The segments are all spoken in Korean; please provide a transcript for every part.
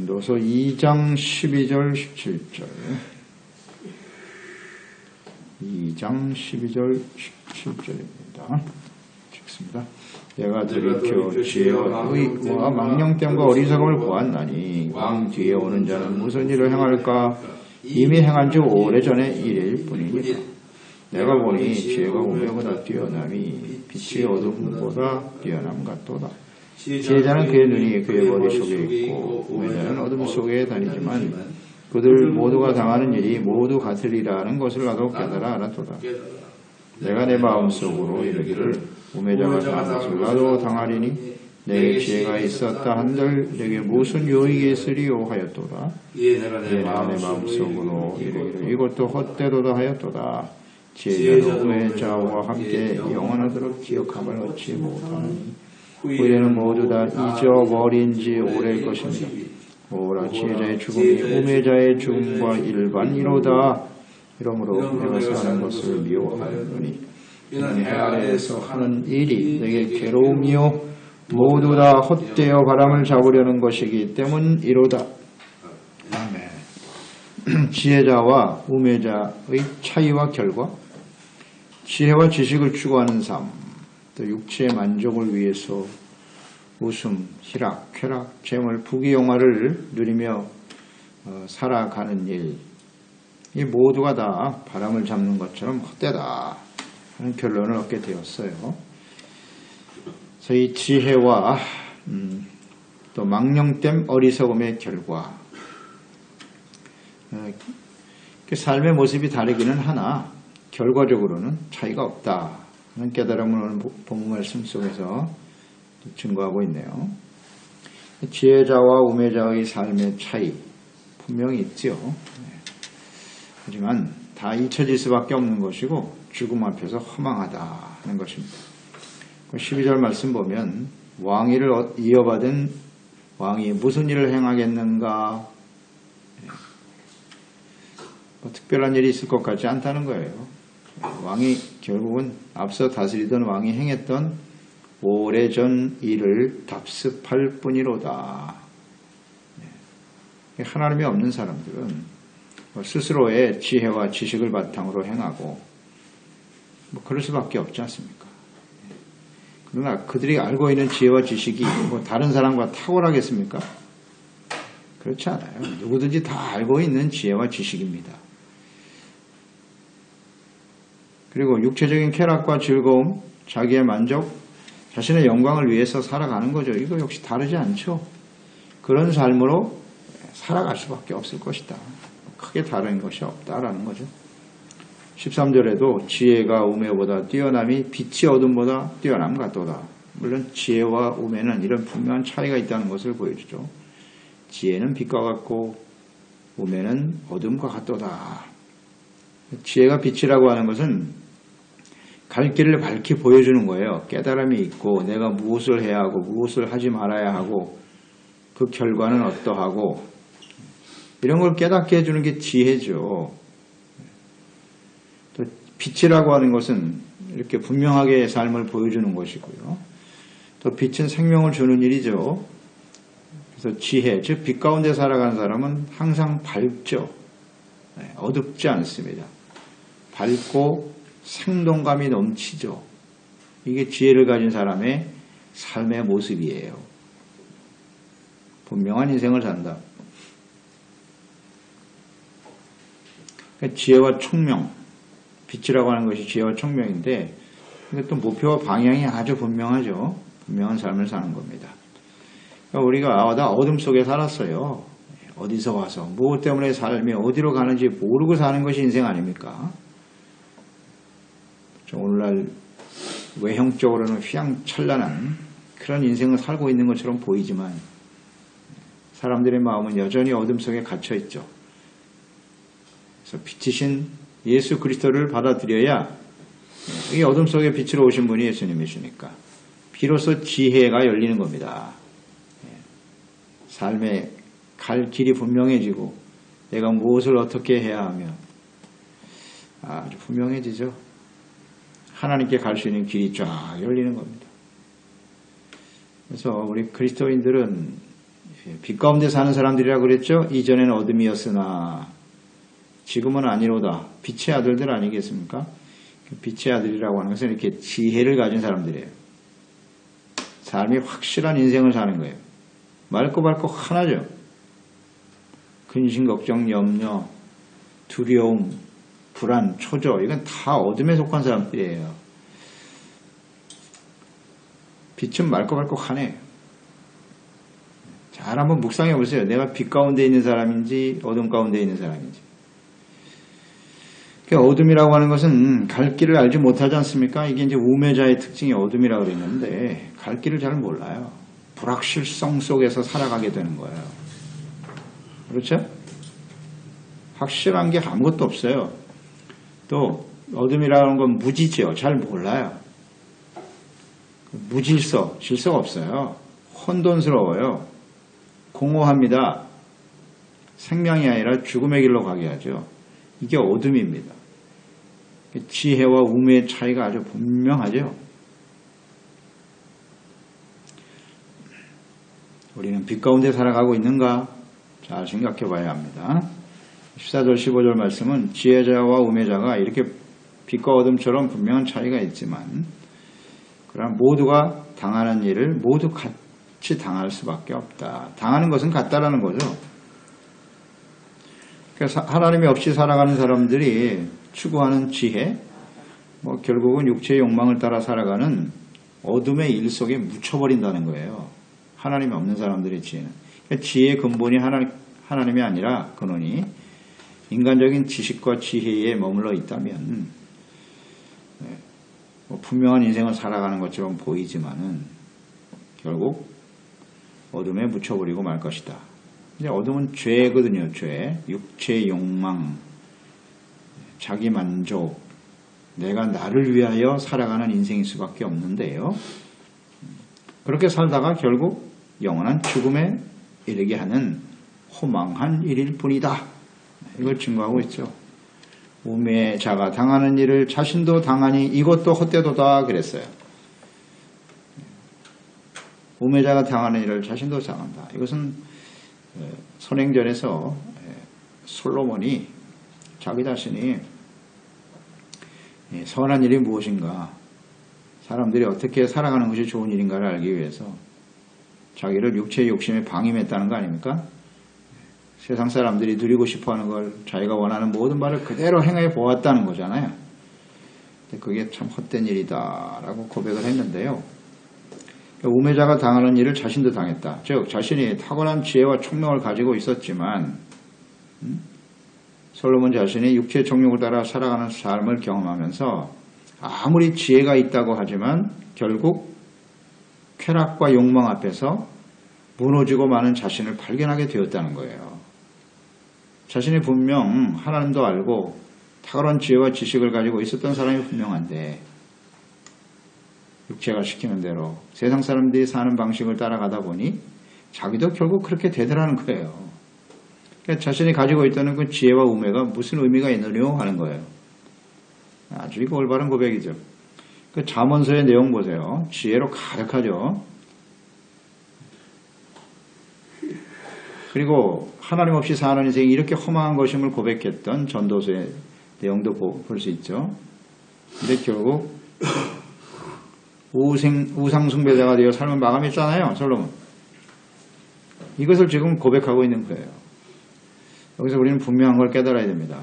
고린도서 2장 12절 17절 2장 12절 17절입니다. 읽습니다. 내가 들이켜 지혜와 의와 망령됨과 어리석음을 보았나니 왕 뒤에 오는 자는 무슨 일을 행할까? 이미 행한 지 오래전의 일일 뿐이니라. 내가 보니 지혜가 우매보다 뛰어남이 빛이 어둠보다 뛰어남 같도다. 지혜자는 그의 눈이 그의 머릿속에 있고 우매자는 어둠 속에 다니지만 그들 모두가 당하는 일이 모두 같으리라는 것을 나도 깨달아 알았도다. 내가 내 마음속으로 이르기를 우매자가 당한 것을 나도 당하리니 내게 지혜가 있었다 한들 내게 무슨 유익이 있으리요 하였도다. 내가 내 마음속으로 이르기를 이것도 헛되도다 하였도다. 지혜자도 우매자와 함께 영원하도록 기억함을 얻지 못하니 후에는 모두 다 잊어버린 지 오래일 것입니다. 오라 지혜자의 죽음이 우매자의 죽음과 일반이로다. 이러므로 내가 사는 것을 미워하노니 이는 해 아래에서 하는 일이 내게 괴로움이요 모두 다 헛되어 바람을 잡으려는 것이기 때문이로다. 아멘. 지혜자와 우매자의 차이와 결과, 지혜와 지식을 추구하는 삶, 또 육체의 만족을 위해서 웃음, 희락, 쾌락, 재물, 부귀영화를 누리며 살아가는 일, 이 모두가 다 바람을 잡는 것처럼 헛되다 하는 결론을 얻게 되었어요. 그래서 이 지혜와 또 망령됨 어리석음의 결과, 삶의 모습이 다르기는 하나 결과적으로는 차이가 없다 하는 깨달음을 오늘 본문 말씀 속에서 증거하고 있네요. 지혜자와 우매자의 삶의 차이 분명히 있죠. 하지만 다 잊혀질 수밖에 없는 것이고 죽음 앞에서 허망하다 하는 것입니다. 12절 말씀 보면 왕위를 이어받은 왕이 무슨 일을 행하겠는가? 특별한 일이 있을 것 같지 않다는 거예요. 왕이 결국은 앞서 다스리던 왕이 행했던 오래전 일을 답습할 뿐이로다. 하나님이 없는 사람들은 스스로의 지혜와 지식을 바탕으로 행하고 그럴 수밖에 없지 않습니까? 그러나 그들이 알고 있는 지혜와 지식이 다른 사람과 탁월하겠습니까? 그렇지 않아요. 누구든지 다 알고 있는 지혜와 지식입니다. 그리고 육체적인 쾌락과 즐거움, 자기의 만족, 자신의 영광을 위해서 살아가는 거죠. 이거 역시 다르지 않죠. 그런 삶으로 살아갈 수밖에 없을 것이다. 크게 다른 것이 없다라는 거죠. 13절에도 지혜가 우매보다 뛰어남이 빛이 어둠보다 뛰어남 같도다. 물론 지혜와 우매는 이런 분명한 차이가 있다는 것을 보여주죠. 지혜는 빛과 같고 우매는 어둠과 같도다. 지혜가 빛이라고 하는 것은 갈 길을 밝히 보여주는 거예요. 깨달음이 있고 내가 무엇을 해야 하고 무엇을 하지 말아야 하고 그 결과는 어떠하고 이런 걸 깨닫게 해주는 게 지혜죠. 또 빛이라고 하는 것은 이렇게 분명하게 삶을 보여주는 것이고요. 또 빛은 생명을 주는 일이죠. 그래서 지혜, 즉 빛 가운데 살아가는 사람은 항상 밝죠. 어둡지 않습니다. 밝고 생동감이 넘치죠. 이게 지혜를 가진 사람의 삶의 모습이에요. 분명한 인생을 산다. 지혜와 총명, 빛이라고 하는 것이 지혜와 총명인데 근데 또 목표와 방향이 아주 분명하죠. 분명한 삶을 사는 겁니다. 그러니까 우리가 나 어둠 속에 살았어요. 어디서 와서 무엇 때문에 삶이 어디로 가는지 모르고 사는 것이 인생 아닙니까? 오늘날 외형적으로는 휘황찬란한 그런 인생을 살고 있는 것처럼 보이지만 사람들의 마음은 여전히 어둠 속에 갇혀 있죠. 그래서 빛이신 예수 그리스도를 받아들여야 이 어둠 속에 빛으로 오신 분이 예수님이시니까 비로소 지혜가 열리는 겁니다. 삶의 갈 길이 분명해지고 내가 무엇을 어떻게 해야 하며 아주 분명해지죠. 하나님께 갈 수 있는 길이 쫙 열리는 겁니다. 그래서 우리 그리스도인들은 빛 가운데 사는 사람들이라고 그랬죠? 이전에는 어둠이었으나 지금은 아니로다. 빛의 아들들 아니겠습니까? 빛의 아들이라고 하는 것은 이렇게 지혜를 가진 사람들이에요. 삶이 확실한 인생을 사는 거예요. 맑고 밝고 하나죠. 근심, 걱정, 염려, 두려움, 불안, 초조 이건 다 어둠에 속한 사람들이에요. 빛은 맑고 밝고 하네요. 잘 한번 묵상해 보세요. 내가 빛 가운데 있는 사람인지 어둠 가운데 있는 사람인지. 어둠이라고 하는 것은 갈 길을 알지 못하지 않습니까? 이게 이제 우매자의 특징이 어둠이라고 그랬는데 갈 길을 잘 몰라요. 불확실성 속에서 살아가게 되는 거예요. 그렇죠? 확실한 게 아무것도 없어요. 또 어둠이라는 건 무지죠. 잘 몰라요. 무질서, 질서가 없어요. 혼돈스러워요. 공허합니다. 생명이 아니라 죽음의 길로 가게 하죠. 이게 어둠입니다. 지혜와 우매의 차이가 아주 분명하죠. 우리는 빛 가운데 살아가고 있는가? 잘 생각해 봐야 합니다. 14절 15절 말씀은 지혜자와 우매자가 이렇게 빛과 어둠처럼 분명한 차이가 있지만 그러나 모두가 당하는 일을 모두 같이 당할 수밖에 없다. 당하는 것은 같다라는 거죠. 그래서 하나님이 없이 살아가는 사람들이 추구하는 지혜, 결국은 육체의 욕망을 따라 살아가는 어둠의 일 속에 묻혀버린다는 거예요. 하나님이 없는 사람들의 지혜는. 그러니까 지혜의 근본이 하나님이 아니라 근원이 인간적인 지식과 지혜에 머물러 있다면 분명한 인생을 살아가는 것처럼 보이지만은 결국 어둠에 묻혀버리고 말 것이다. 이제 어둠은 죄거든요. 죄, 육체의 욕망, 자기 만족, 내가 나를 위하여 살아가는 인생일 수밖에 없는데요. 그렇게 살다가 결국 영원한 죽음에 이르게 하는 호망한 일일 뿐이다. 이걸 증거하고 있죠. 우매자가 당하는 일을 자신도 당하니 이것도 헛되도다 그랬어요. 우매자가 당하는 일을 자신도 당한다. 이것은 선행전에서 솔로몬이 자기 자신이 선한 일이 무엇인가, 사람들이 어떻게 살아가는 것이 좋은 일인가를 알기 위해서 자기를 육체의 욕심에 방임했다는 거 아닙니까? 세상 사람들이 누리고 싶어하는 걸 자기가 원하는 모든 말을 그대로 행해 보았다는 거잖아요. 그게 참 헛된 일이다 라고 고백을 했는데요. 우매자가 당하는 일을 자신도 당했다. 즉 자신이 탁월한 지혜와 총명을 가지고 있었지만 솔로몬 자신이 육체의 정욕을 따라 살아가는 삶을 경험하면서 아무리 지혜가 있다고 하지만 결국 쾌락과 욕망 앞에서 무너지고 마는 자신을 발견하게 되었다는 거예요. 자신이 분명 하나님도 알고 탁월한 지혜와 지식을 가지고 있었던 사람이 분명한데 육체가 시키는 대로 세상 사람들이 사는 방식을 따라가다 보니 자기도 결국 그렇게 되더라는 거예요. 그러니까 자신이 가지고 있다는 그 지혜와 우매가 무슨 의미가 있느냐 하는 거예요. 아주 이거 올바른 고백이죠. 그 잠언서의 내용 보세요. 지혜로 가득하죠. 그리고 하나님 없이 사는 인생이 이렇게 허망한 것임을 고백했던 전도서의 내용도 볼 수 있죠. 근데 결국 우상숭배자가 되어 삶을 마감했잖아요. 솔로몬. 이것을 지금 고백하고 있는 거예요. 여기서 우리는 분명한 걸 깨달아야 됩니다.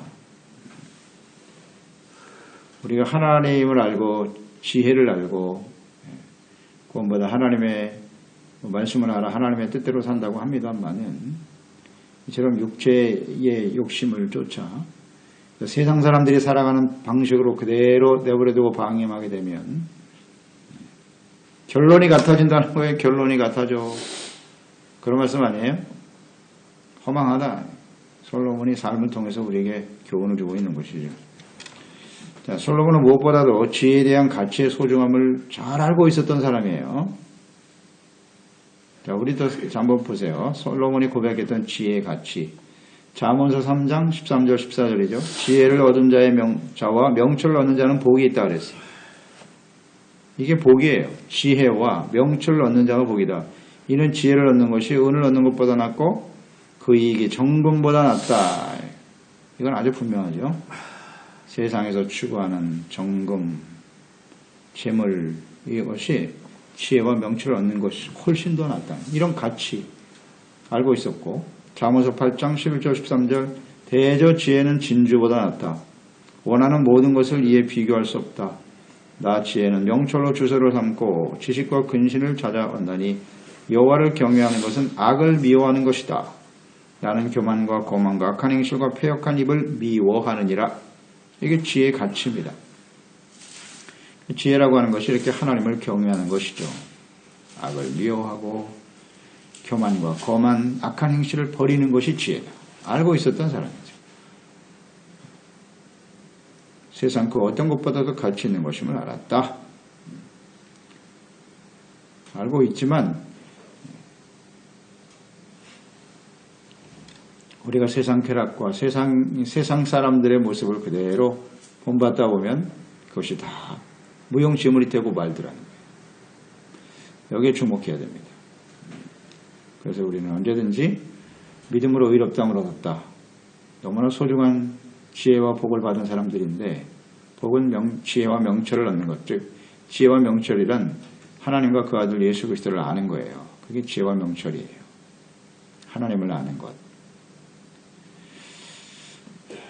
우리가 하나님을 알고 지혜를 알고 그것보다 하나님의 말씀을 알아 하나님의 뜻대로 산다고 합니다만은 이처럼 육체의 욕심을 쫓아 세상 사람들이 살아가는 방식으로 그대로 내버려두고 방임하게 되면 결론이 같아진다는 거예요. 결론이 같아져. 그런 말씀 아니에요? 허망하다. 솔로몬이 삶을 통해서 우리에게 교훈을 주고 있는 것이죠. 자, 솔로몬은 무엇보다도 지혜에 대한 가치의 소중함을 잘 알고 있었던 사람이에요. 자, 우리도 한번 보세요. 솔로몬이 고백했던 지혜의 가치. 잠언서 3장 13절 14절이죠. 지혜를 얻은 자와 명철을 얻는 자는 복이 있다 그랬어요. 이게 복이에요. 지혜와 명철을 얻는 자가 복이다. 이는 지혜를 얻는 것이 은을 얻는 것보다 낫고 그 이익이 정금보다 낫다. 이건 아주 분명하죠. 세상에서 추구하는 정금, 재물, 이것이 지혜와 명철을 얻는 것이 훨씬 더 낫다. 이런 가치 알고 있었고, 잠언서 8장 11절 13절 대저 지혜는 진주보다 낫다. 원하는 모든 것을 이에 비교할 수 없다. 나 지혜는 명철로 주소를 삼고 지식과 근신을 찾아온다니 여호와를 경외하는 것은 악을 미워하는 것이다. 나는 교만과 거만과 악한 행실과 패역한 입을 미워하느니라. 이게 지혜의 가치입니다. 지혜라고 하는 것이 이렇게 하나님을 경외하는 것이죠. 악을 미워하고 교만과 거만, 악한 행실을 버리는 것이 지혜다. 알고 있었던 사람이죠. 세상 그 어떤 것보다도 가치 있는 것임을 알았다. 알고 있지만 우리가 세상 쾌락과 세상 사람들의 모습을 그대로 본받다 보면 그것이 다 무용지물이 되고 말더라는 거예요. 여기에 주목해야 됩니다. 그래서 우리는 언제든지 믿음으로 의롭다함을 얻었다. 너무나 소중한 지혜와 복을 받은 사람들인데, 복은 지혜와 명철을 얻는 것, 즉 지혜와 명철이란 하나님과 그 아들 예수 그리스도를 아는 거예요. 그게 지혜와 명철이에요. 하나님을 아는 것.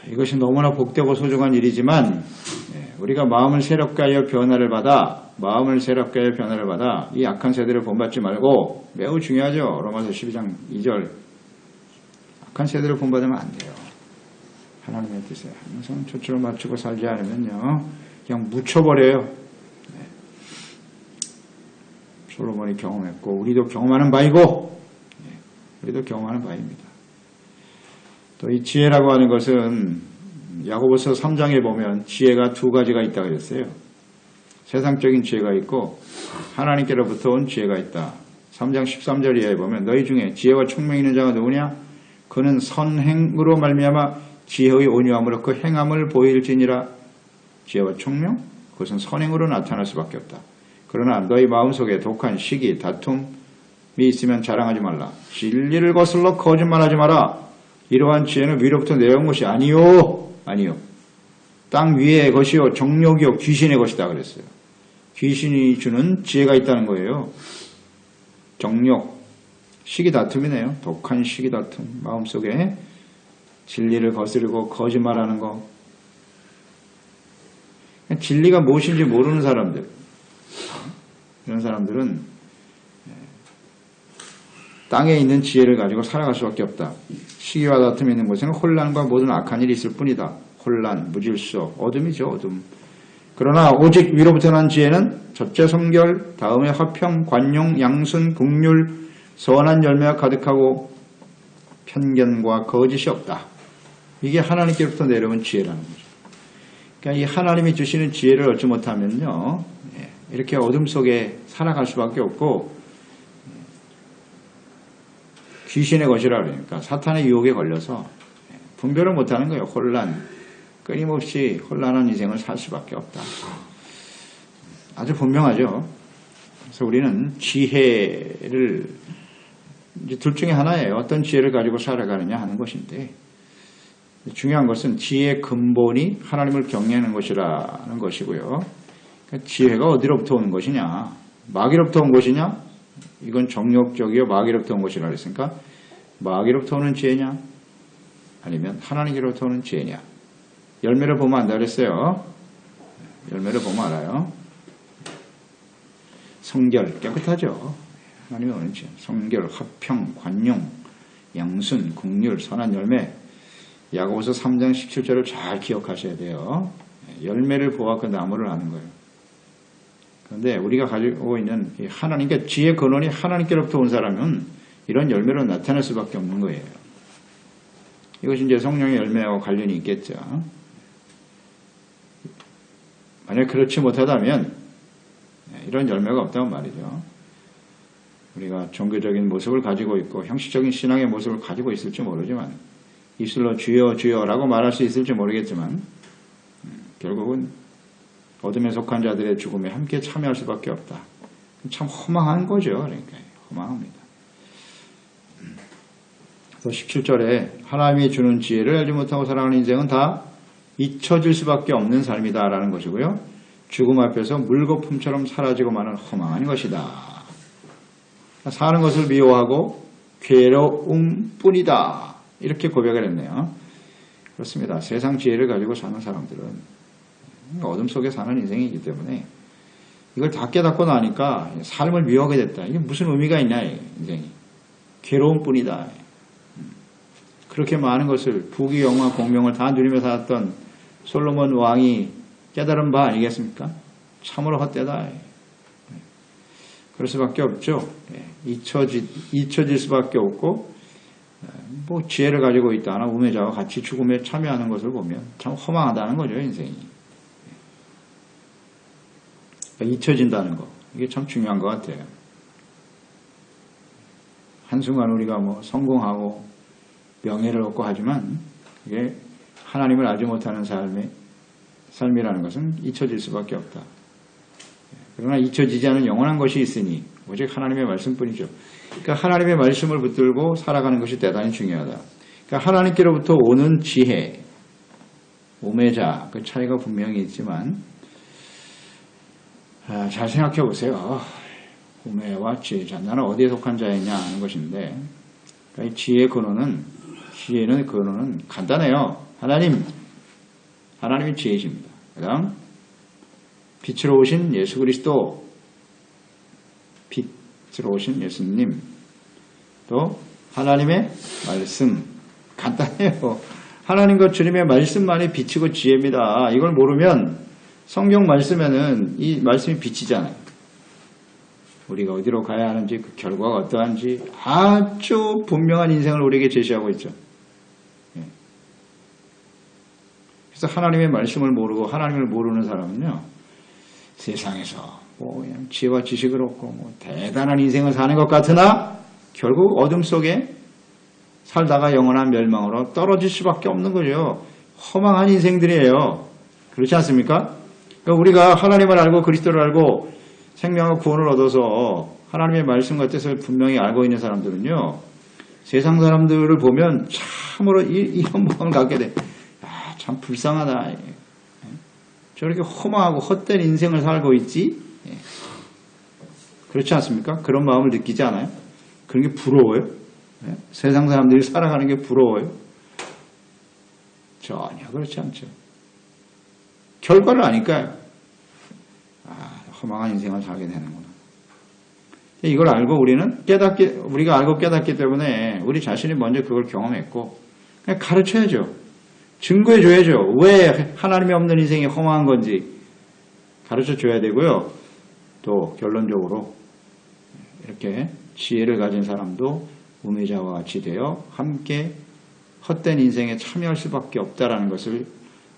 이것이 너무나 복되고 소중한 일이지만 우리가 마음을 새롭게 하여 변화를 받아 이 악한 세대를 본받지 말고, 매우 중요하죠. 로마서 12장 2절 악한 세대를 본받으면 안 돼요. 하나님의 뜻에 항상 초점을 맞추고 살지 않으면요 그냥 묻혀버려요. 솔로몬이 경험했고 우리도 경험하는 바이고 우리도 경험하는 바입니다. 또 이 지혜라고 하는 것은 야고보서 3장에 보면 지혜가 두 가지가 있다고 그랬어요. 세상적인 지혜가 있고 하나님께로부터 온 지혜가 있다. 3장 13절 이하에 보면 너희 중에 지혜와 총명이 있는 자가 누구냐? 그는 선행으로 말미암아 지혜의 온유함으로 그 행함을 보일지니라. 지혜와 총명? 그것은 선행으로 나타날 수밖에 없다. 그러나 너희 마음속에 독한 시기, 다툼이 있으면 자랑하지 말라. 진리를 거슬러 거짓말하지 마라. 이러한 지혜는 위로부터 내려온 것이 아니요. 땅 위의 것이요 정욕이요 귀신의 것이다 그랬어요. 귀신이 주는 지혜가 있다는 거예요. 정욕, 시기 다툼이네요. 독한 시기 다툼, 마음속에 진리를 거스르고 거짓말하는 거. 진리가 무엇인지 모르는 사람들, 이런 사람들은 땅에 있는 지혜를 가지고 살아갈 수밖에 없다. 시기와 다툼이 있는 곳에는 혼란과 모든 악한 일이 있을 뿐이다. 혼란, 무질서, 어둠이죠. 어둠. 그러나 오직 위로부터 난 지혜는 첫째 성결, 다음에 화평, 관용, 양순, 긍휼, 선한 열매가 가득하고 편견과 거짓이 없다. 이게 하나님께로부터 내려온 지혜라는 거죠. 그러니까 이 하나님이 주시는 지혜를 얻지 못하면요 이렇게 어둠 속에 살아갈 수밖에 없고, 귀신의 것이라 그러니까 사탄의 유혹에 걸려서 분별을 못하는 거예요. 혼란, 끊임없이 혼란한 인생을 살 수밖에 없다. 아주 분명하죠. 그래서 우리는 지혜를 이제 둘 중에 하나예요. 어떤 지혜를 가지고 살아가느냐 하는 것인데, 중요한 것은 지혜의 근본이 하나님을 경외하는 것이라는 것이고요. 그러니까 지혜가 어디로부터 오는 것이냐? 마귀로부터 온 것이냐? 이건 정욕적이요 마귀로부터 온 것이라 그랬으니까 마귀로부터 오는 지혜냐? 아니면 하나님께로부터 오는 지혜냐? 열매를 보면 안다 그랬어요. 열매를 보면 알아요. 성결, 깨끗하죠. 하나님이 오는 지혜. 성결, 화평, 관용, 양순, 긍휼, 선한 열매. 야고보서 3장 17절을 잘 기억하셔야 돼요. 열매를 보아 그 나무를 아는 거예요. 그런데 우리가 가지고 있는 하나님께 지혜 근원이 하나님께로부터 온 사람은 이런 열매로 나타날 수밖에 없는 거예요. 이것이 이제 성령의 열매와 관련이 있겠죠. 만약 그렇지 못하다면 이런 열매가 없다는 말이죠. 우리가 종교적인 모습을 가지고 있고 형식적인 신앙의 모습을 가지고 있을지 모르지만, 입술로 주여 주여라고 말할 수 있을지 모르겠지만 결국은 어둠에 속한 자들의 죽음에 함께 참여할 수밖에 없다. 참 허망한 거죠. 그러니까 허망합니다. 또 17절에 하나님이 주는 지혜를 알지 못하고 살아가는 인생은 다 잊혀질 수밖에 없는 삶이다 라는 것이고요. 죽음 앞에서 물거품처럼 사라지고 마는 허망한 것이다. 사는 것을 미워하고 괴로움뿐이다. 이렇게 고백을 했네요. 그렇습니다. 세상 지혜를 가지고 사는 사람들은 어둠 속에 사는 인생이기 때문에 이걸 다 깨닫고 나니까 삶을 미워하게 됐다. 이게 무슨 의미가 있냐, 인생이. 괴로움뿐이다. 그렇게 많은 것을 부귀 영화 공명을 다 누리며 살았던 솔로몬 왕이 깨달은 바 아니겠습니까? 참으로 헛되다. 그럴 수밖에 없죠. 잊혀질 수밖에 없고 뭐 지혜를 가지고 있다나 우매자와 같이 죽음에 참여하는 것을 보면 참 허망하다는 거죠, 인생이. 그러니까 잊혀진다는 거, 이게 참 중요한 것 같아요. 한순간 우리가 뭐 성공하고 명예를 얻고 하지만 이게 하나님을 알지 못하는 삶이라는 것은 잊혀질 수밖에 없다. 그러나 잊혀지지 않은 영원한 것이 있으니 오직 하나님의 말씀뿐이죠. 그러니까 하나님의 말씀을 붙들고 살아가는 것이 대단히 중요하다. 그러니까 하나님께로부터 오는 지혜, 우매자, 그 차이가 분명히 있지만 잘 생각해 보세요. 우매와 지혜자, 나는 어디에 속한 자이냐 하는 것인데, 그러니까 지혜의 근원은 간단해요. 하나님이 지혜이십니다. 그 다음 빛으로 오신 예수 그리스도, 빛으로 오신 예수님, 또 하나님의 말씀. 간단해요. 하나님과 주님의 말씀만이 빛이고 지혜입니다. 이걸 모르면 성경 말씀에는 이 말씀이 빛이잖아요. 우리가 어디로 가야 하는지, 그 결과가 어떠한지 아주 분명한 인생을 우리에게 제시하고 있죠. 그래서 하나님의 말씀을 모르고 하나님을 모르는 사람은요, 세상에서 뭐 그냥 지혜와 지식을 얻고 뭐 대단한 인생을 사는 것 같으나 결국 어둠 속에 살다가 영원한 멸망으로 떨어질 수밖에 없는 거죠. 허망한 인생들이에요. 그렇지 않습니까? 그러니까 우리가 하나님을 알고 그리스도를 알고 생명과 구원을 얻어서 하나님의 말씀과 뜻을 분명히 알고 있는 사람들은요, 세상 사람들을 보면 참으로 이런 마음을 갖게 돼. 참 불쌍하다. 저렇게 허망하고 헛된 인생을 살고 있지? 그렇지 않습니까? 그런 마음을 느끼지 않아요? 그런 게 부러워요? 세상 사람들이 살아가는 게 부러워요? 전혀 그렇지 않죠. 결과를 아니까요. 허망한 인생을 살게 되는구나. 이걸 알고 우리가 알고 깨닫기 때문에 우리 자신이 먼저 그걸 경험했고, 그냥 가르쳐야죠. 증거해줘야죠. 왜 하나님이 없는 인생이 허망한 건지 가르쳐줘야 되고요. 또 결론적으로 이렇게 지혜를 가진 사람도 우매자와 같이 되어 함께 헛된 인생에 참여할 수밖에 없다라는 것을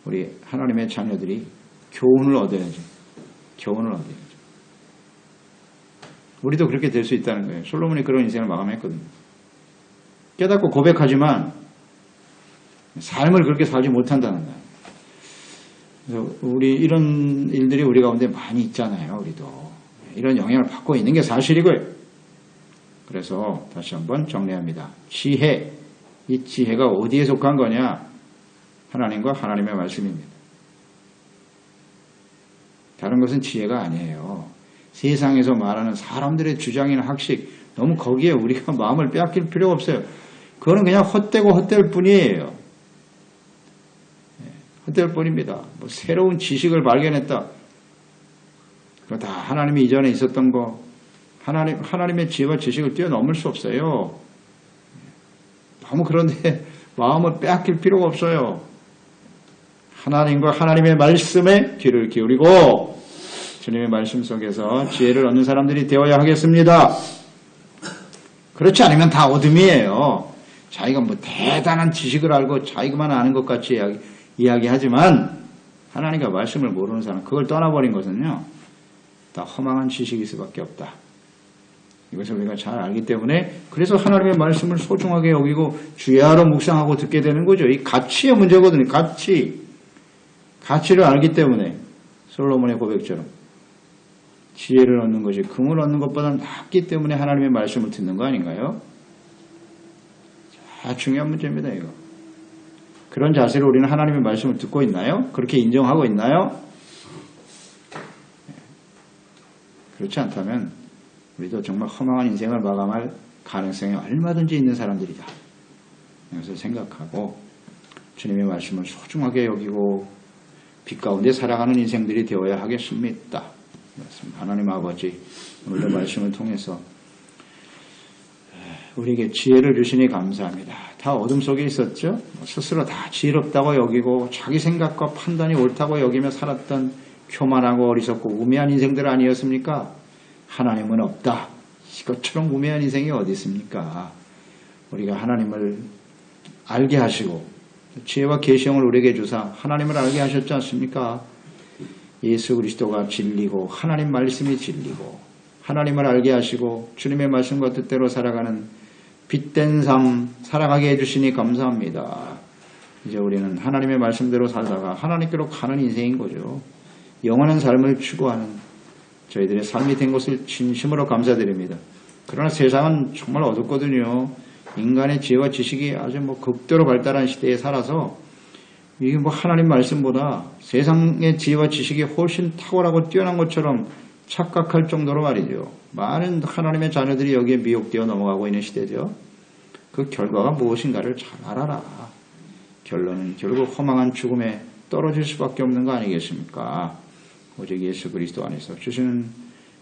우리 하나님의 자녀들이 교훈을 얻어야죠. 교훈을 얻어야죠. 우리도 그렇게 될 수 있다는 거예요. 솔로몬이 그런 인생을 마감했거든요. 깨닫고 고백하지만 삶을 그렇게 살지 못한다는 거예요. 그래서 이런 일들이 우리 가운데 많이 있잖아요. 우리도 이런 영향을 받고 있는 게 사실이고요. 그래서 다시 한번 정리합니다. 지혜, 이 지혜가 어디에 속한 거냐? 하나님과 하나님의 말씀입니다. 다른 것은 지혜가 아니에요. 세상에서 말하는 사람들의 주장이나 학식, 너무 거기에 우리가 마음을 빼앗길 필요가 없어요. 그거는 그냥 헛되고 헛될 뿐이에요. 헛될 뿐입니다. 뭐 새로운 지식을 발견했다. 그거 다 하나님이 이전에 있었던 거, 하나님의 지혜와 지식을 뛰어넘을 수 없어요. 너무 그런데 마음을 빼앗길 필요가 없어요. 하나님과 하나님의 말씀에 귀를 기울이고 주님의 말씀 속에서 지혜를 얻는 사람들이 되어야 하겠습니다. 그렇지 않으면 다 어둠이에요. 자기가 뭐 대단한 지식을 알고 자기만 아는 것 같이 이야기하지만 하나님과 말씀을 모르는 사람, 그걸 떠나버린 것은요, 다 허망한 지식일 수밖에 없다. 이것을 우리가 잘 알기 때문에 그래서 하나님의 말씀을 소중하게 여기고 주야로 묵상하고 듣게 되는 거죠. 이 가치의 문제거든요. 가치를 알기 때문에 솔로몬의 고백처럼 지혜를 얻는 것이 금을 얻는 것보다 낫기 때문에 하나님의 말씀을 듣는 거 아닌가요? 다 중요한 문제입니다. 이거. 그런 자세로 우리는 하나님의 말씀을 듣고 있나요? 그렇게 인정하고 있나요? 그렇지 않다면 우리도 정말 허망한 인생을 마감할 가능성이 얼마든지 있는 사람들이다. 그래서 생각하고 주님의 말씀을 소중하게 여기고 빛 가운데 살아가는 인생들이 되어야 하겠습니다. 하나님 아버지 오늘의 말씀을 통해서 우리에게 지혜를 주시니 감사합니다. 다 어둠 속에 있었죠. 스스로 다 지혜롭다고 여기고 자기 생각과 판단이 옳다고 여기며 살았던 교만하고 어리석고 우매한 인생들 아니었습니까? 하나님은 없다. 이것처럼 우매한 인생이 어디 있습니까? 우리가 하나님을 알게 하시고 지혜와 계시형을 우리에게 주사 하나님을 알게 하셨지 않습니까? 예수 그리스도가 진리고 하나님 말씀이 진리고 하나님을 알게 하시고 주님의 말씀과 뜻대로 살아가는 빛된 삶 살아가게 해주시니 감사합니다. 이제 우리는 하나님의 말씀대로 살다가 하나님께로 가는 인생인 거죠. 영원한 삶을 추구하는 저희들의 삶이 된 것을 진심으로 감사드립니다. 그러나 세상은 정말 어둡거든요. 인간의 지혜와 지식이 아주 극도로 발달한 시대에 살아서 이게 하나님 말씀보다 세상의 지혜와 지식이 훨씬 탁월하고 뛰어난 것처럼 착각할 정도로 말이죠. 많은 하나님의 자녀들이 여기에 미혹되어 넘어가고 있는 시대죠. 그 결과가 무엇인가를 잘 알아라. 결론은 결국 허망한 죽음에 떨어질 수밖에 없는 거 아니겠습니까? 오직 예수 그리스도 안에서 주시는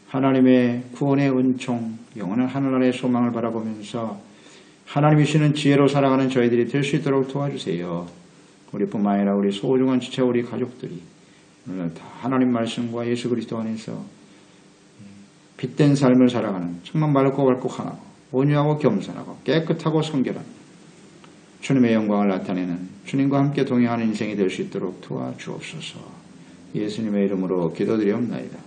하나님의 구원의 은총, 영원한 하늘나라의 소망을 바라보면서 하나님이 주시는 지혜로 살아가는 저희들이 될 수 있도록 도와주세요. 우리뿐만 아니라 우리 소중한 지체 우리 가족들이 오늘 다 하나님 말씀과 예수 그리스도 안에서 빛된 삶을 살아가는 정말 맑고 밝고 강하고 온유하고 겸손하고 깨끗하고 성결한 주님의 영광을 나타내는 주님과 함께 동행하는 인생이 될 수 있도록 도와주옵소서. 예수님의 이름으로 기도드리옵나이다.